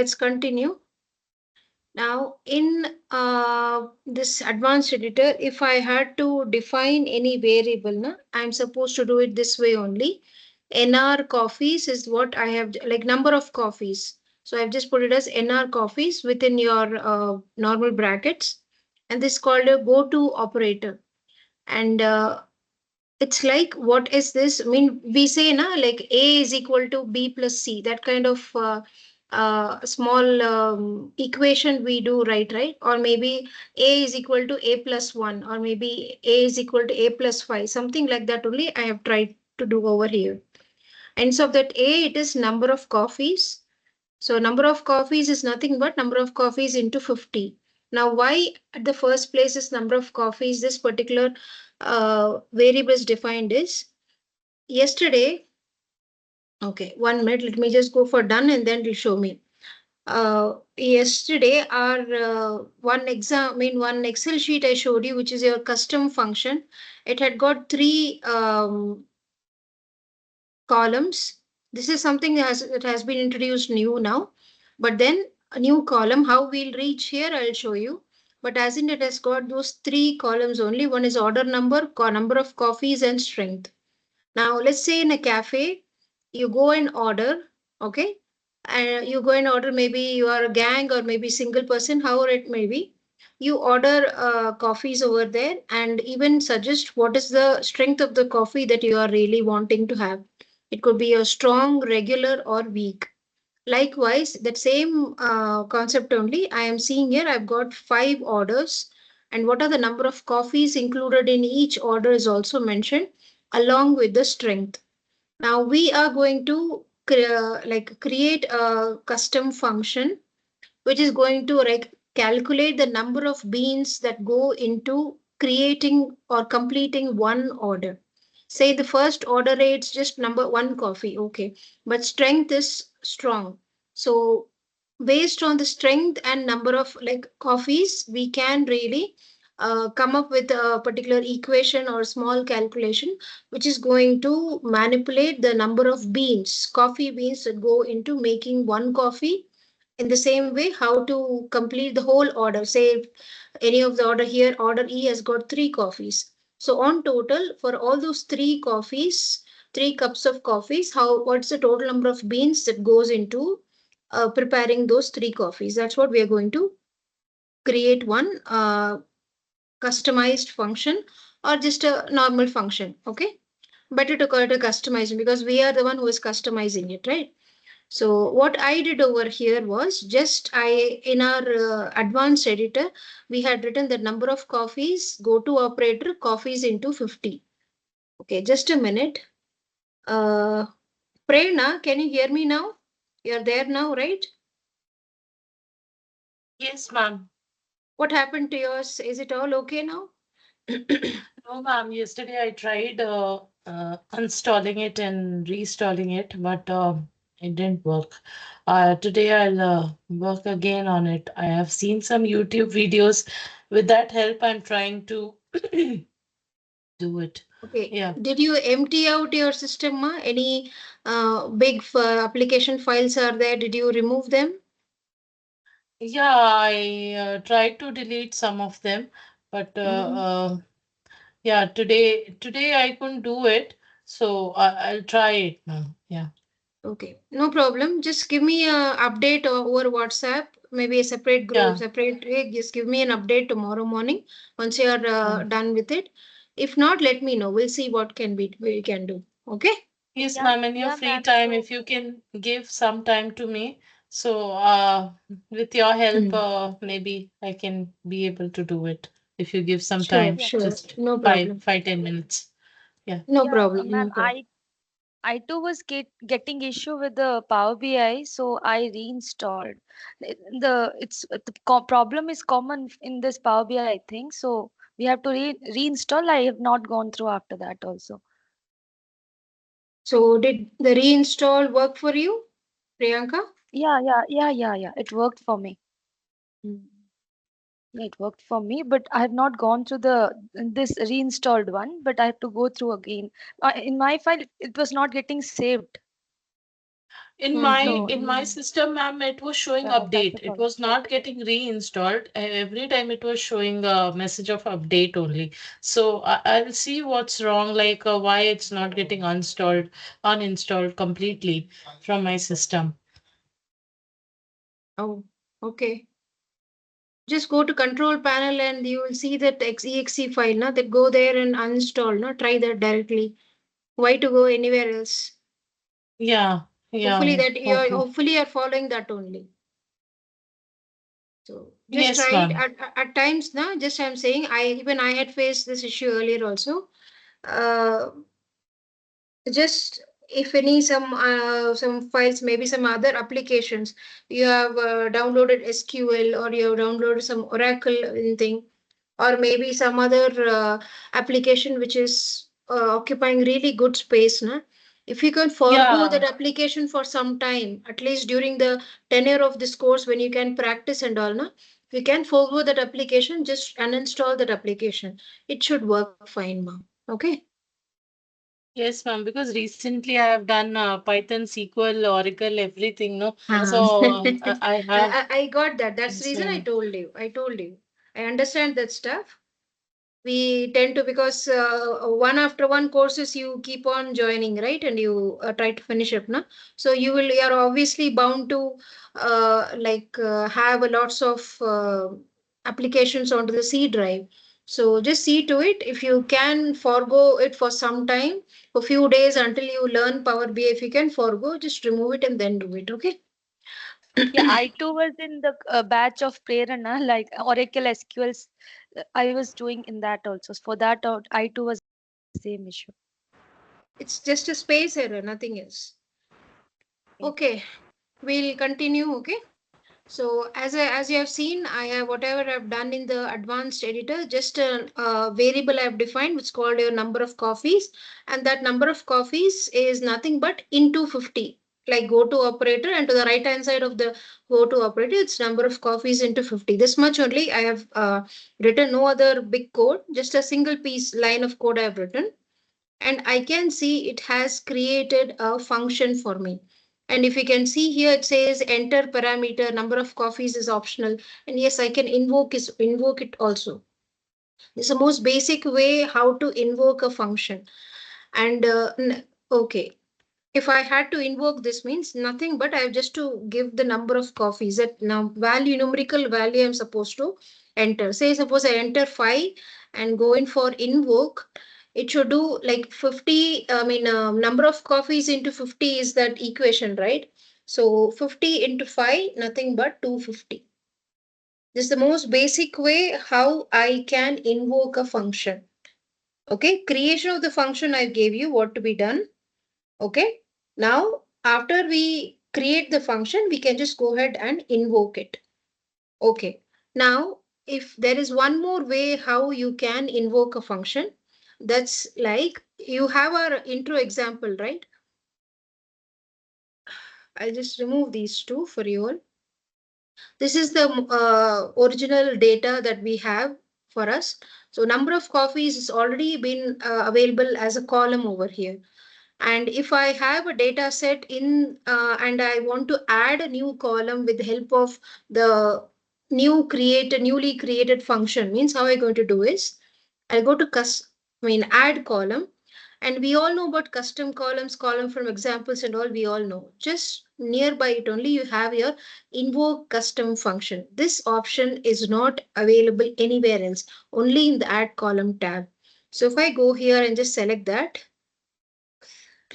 let's continue. Now, in this advanced editor, if I had to define any variable, na, I'm supposed to do it this way only. NR coffees is what I have, like number of coffees. So I've just put it as NR coffees within your normal brackets. And this is called a go to operator. And it's like, what is this? I mean, we say na, like A is equal to B plus C, that kind of small equation we do, right? Or maybe A is equal to A plus 1, or maybe A is equal to A plus 5, something like that only I have tried to do over here. And so that A, it is number of coffees. So number of coffees is nothing but number of coffees into 50. Now, why at the first place is number of coffees this particular variable is defined is yesterday. Okay, 1 minute. Let me just go for done and then it'll show me. Yesterday, our one Excel sheet I showed you, which is your custom function. It had got three columns. This is something that has been introduced new now. But then a new column, how we'll reach here, I'll show you. But as in it has got those three columns only. One is order number, number of coffees, and strength. Now, let's say in a cafe, you go and order, okay? And you go and order, maybe you are a gang or maybe single person, however it may be. You order coffees over there and even suggest what is the strength of the coffee that you are really wanting to have. It could be a strong, regular, or weak. Likewise, that same concept only I am seeing here. I've got 5 orders, and what are the number of coffees included in each order is also mentioned along with the strength. Now we are going to create a custom function which is going to calculate the number of beans that go into creating or completing one order. Say the first order rates just number one coffee, okay, but strength is strong. So based on the strength and number of coffees, we can really come up with a particular equation or small calculation which is going to manipulate the number of beans, coffee beans that go into making one coffee. In the same way, how to complete the whole order. Say any of the order here, order E has got 3 coffees. So on total, for all those 3 coffees, 3 cups of coffees, what's the total number of beans that goes into preparing those 3 coffees? That's what we are going to create one customized function or just a normal function. Okay, better to call it a customizing because we are the one who is customizing it, right? So what I did over here was in our advanced editor, we had written the number of coffees, go to operator, coffees into 50. Okay, just a minute. Prerna, can you hear me now? You're there now, right? Yes, ma'am. What happened to yours? Is it all okay now? No, ma'am. Yesterday I tried uninstalling it and reinstalling it, but it didn't work. Today I'll work again on it. I have seen some YouTube videos. With that help, I'm trying to do it. Okay. Yeah. Did you empty out your system? Ma? Any big application files are there? Did you remove them? Yeah, I tried to delete some of them, but Mhm. yeah, today I couldn't do it, so I'll try it now. Yeah. Okay, no problem. Just give me a update over WhatsApp, maybe a separate group, Yeah. separate. Just give me an update tomorrow morning once you are Um, done with it. If not, let me know. We'll see what can be we can do. Okay. Yes, Yeah, ma'am. In your yeah, free ma'am. time, So if you can give some time to me, so with your help, Hmm. maybe I can be able to do it. If you give some Sure, time, yeah, sure. just No five, problem. 5, 10 minutes. Yeah. No yeah, problem. No ma'am. problem. I too was getting issue with the Power BI, so I reinstalled. The problem is common in this Power BI, I think. So we have to reinstall. I have not gone through after that also. So did the reinstall work for you, Priyanka? Yeah. It worked for me. Hmm. Yeah, it worked for me, but I have not gone through the this reinstalled one. But I have to go through again. In my file, it was not getting saved. In my No, system, ma'am, it was showing update. that's It the was problem. not getting reinstalled. Every time it was showing a message of update only. So I'll see what's wrong, like why it's not getting uninstalled completely from my system. Oh, okay. Just go to control panel and you will see that exe file, na, that go there and uninstall, na, try that directly. Why to go anywhere else? Yeah, Hopefully yeah. that Okay. you're following that only. So just Yes, try it ma'am. at times, na, just I'm saying, I had faced this issue earlier also. Uh, just if any some files, maybe some other applications, you have downloaded SQL or you have downloaded some Oracle thing, or maybe some other application which is occupying really good space, na? If you can forego that Yeah. application for some time, at least during the tenure of this course when you can practice and all, na, if you can forego that application, just uninstall that application. It should work fine, ma'am. Okay. Yes, ma'am. Because recently I have done Python, SQL, Oracle, everything. No, Uh, so I have. I got that. That's the reason I So told you. I told you. I understand that stuff. We tend to, because one after one courses you keep on joining, right, and you try to finish up, na? So you are obviously bound to have a lots of applications onto the C drive. So just see to it, if you can forego it for some time, for few days until you learn Power BI, if you can forego, just remove it and then do it. Okay. Yeah, I too was in the batch of Prerana, like Oracle SQLs. I was doing in that also. For that, I too was the same issue. It's just a space error, nothing else. Okay. Okay, we'll continue. Okay. So as you have seen, I have whatever I've done in the advanced editor, just a variable I've defined, which is called your number of coffees, and that number of coffees is nothing but into 50. Like go to operator, and to the right hand side of the go to operator, it's number of coffees into 50. This much only I have written, no other big code, just a single piece line of code I have written, and I can see it has created a function for me. And if you can see here, it says enter parameter, number of coffees is optional. And yes, I can invoke it also. This is the most basic way how to invoke a function. And okay, if I had to invoke this means nothing but I have just to give the number of coffees, that now value, numerical value I'm supposed to enter. Say suppose I enter 5 and go in for invoke, it should do like 50. I mean, number of coffees into 50 is that equation, right? So 50 into 5, nothing but 250. This is the most basic way how I can invoke a function. Okay, creation of the function I gave you what to be done. Okay. Now, after we create the function, we can just go ahead and invoke it. Okay. Now, if there is one more way how you can invoke a function, that's like you have our intro example, right? I'll just remove these two for you all. This is the original data that we have for us. So number of coffees is already been available as a column over here. And if I have a data set in and I want to add a new column with the help of the newly created function, means how I'm going to do is I'll go to add column, and we all know about custom columns, column from examples and all, we all know. Just nearby it only you have your invoke custom function. This option is not available anywhere else, only in the add column tab. So if I go here and just select that,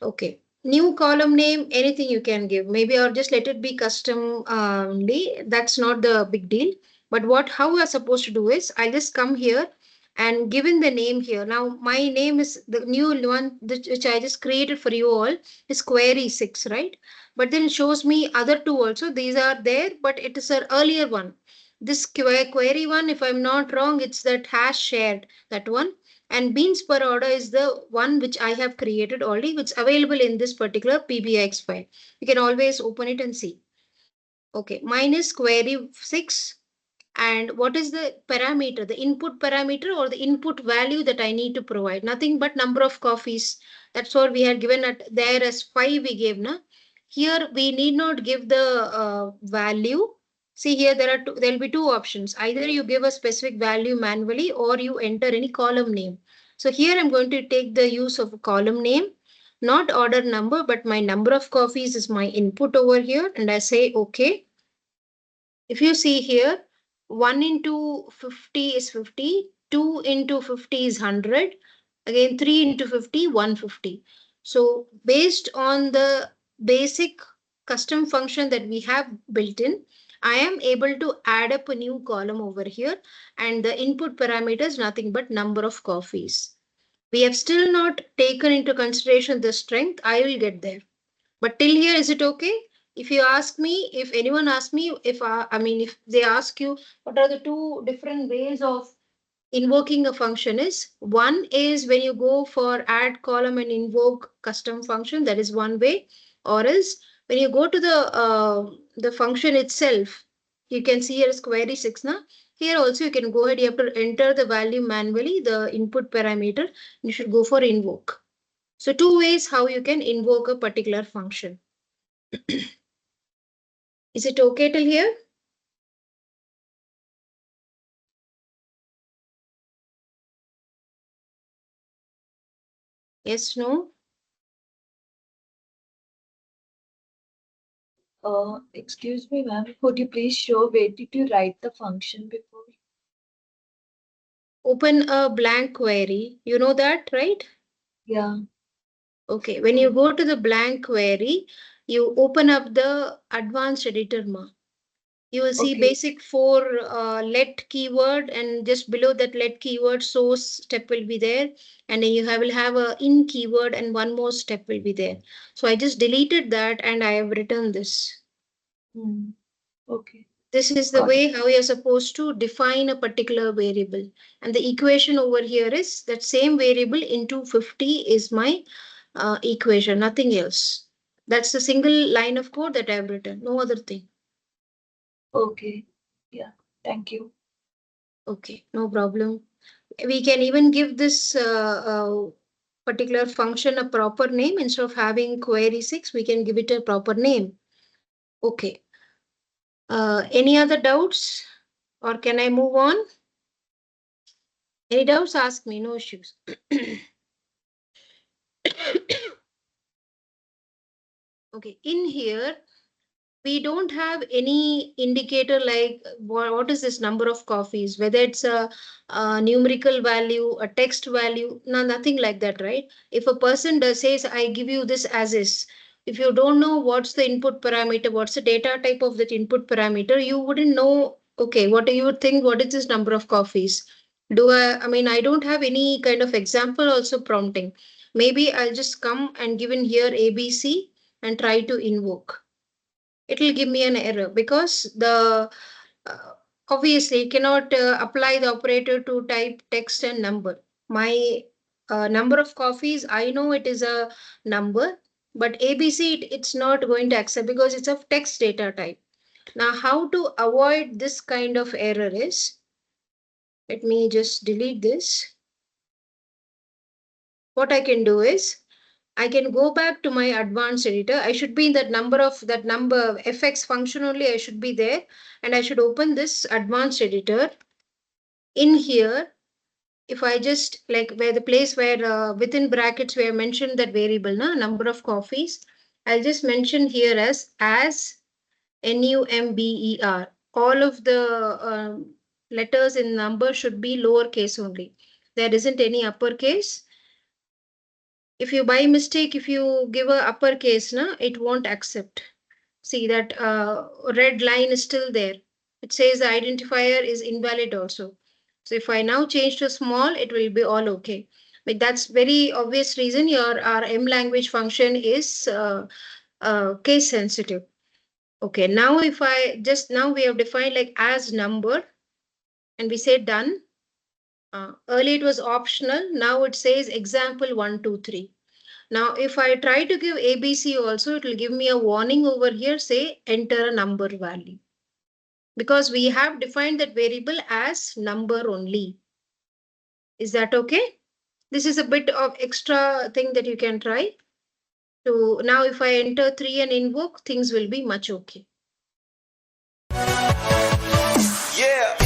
okay. New column name, anything you can give. Maybe or just let it be custom only. That's not the big deal. But how we are supposed to do is I just come here and given the name here. Now my name is the new one which I just created for you all is query 6, right? But then it shows me other two also. These are there, but it is an earlier one. This query one, if I'm not wrong, it's that hash shared, that one, and beans per order is the one which I have created already, which is available in this particular PBX file. You can always open it and see. Okay, mine is query 6. And what is the parameter, the input parameter or the input value that I need to provide? Nothing but number of coffees. That's what we had given at there as 5 we gave, na? Here we need not give the value. See here there will be two options. Either you give a specific value manually or you enter any column name. So here I'm going to take the use of a column name, not order number, but my number of coffees is my input over here, and I say okay. If you see here, 1 into 50 is 50, 2 into 50 is 100, again 3 into 50, 150. So based on the basic custom function that we have built in, I am able to add up a new column over here, and the input parameter is nothing but number of coffees. We have still not taken into consideration the strength. I will get there. But till here, is it okay? If you ask me, if anyone asks me, if they ask you what are the two different ways of invoking a function is, one is when you go for add column and invoke custom function, that is one way, or else when you go to the function itself, you can see here is query 6 now. Here also you can go ahead, you have to enter the value manually, the input parameter, you should go for invoke. So two ways how you can invoke a particular function. Is it okay till here? Yes, no? Excuse me, ma'am. Could you please show where did you write the function before? Open a blank query. You know that, right? Yeah. Okay. When you go to the blank query, you open up the advanced editor. You will see Okay. basic for let keyword, and just below that let keyword source step will be there, and then will have a in keyword and one more step will be there. So I just deleted that and I have written this. Hmm. Okay. This is the Got it. way how you're supposed to define a particular variable. And the equation over here is that same variable into 50 is my equation, nothing else. That's the single line of code that I've written, no other thing. Okay. Yeah. Thank you. Okay, no problem. We can even give this particular function a proper name. Instead of having query 6, we can give it a proper name. Okay. Any other doubts? Or can I move on? Any doubts? Ask me, no issues. Okay, in here, we don't have any indicator like what is this number of coffees, whether it's a numerical value, a text value, no, nothing like that, right? If a person does says, I give you this as is, if you don't know what's the input parameter, what's the data type of that input parameter, you wouldn't know, okay, what do you would think, what is this number of coffees? I don't have any kind of example also prompting. Maybe I'll just come and give in here ABC and try to invoke. It will give me an error because the uh, obviously cannot apply the operator to type text and number. My number of coffees, I know it is a number, but ABC it's not going to accept because it's of text data type. Now, how to avoid this kind of error is, let me just delete this. What I can do is, I can go back to my advanced editor. I should be in that number fx function only. I should be there, and I should open this advanced editor. In here, if I just like where the place where within brackets where I mentioned that variable, number of coffees, I'll just mention here as number. All of the letters in number should be lowercase only. There isn't any uppercase. If you by mistake, if you give a uppercase, it won't accept. See that red line is still there. It says the identifier is invalid also. So if I now change to small, it will be all okay. But that's very obvious reason your our M language function is case sensitive. Okay, now if I just now we have defined like as number and we say done. Earlier it was optional. Now it says example 1, 2, 3. Now, if I try to give ABC also, it will give me a warning over here, say enter a number value. Because we have defined that variable as number only. Is that okay? This is a bit of extra thing that you can try. to now if I enter 3 and invoke, things will be much okay. Yeah.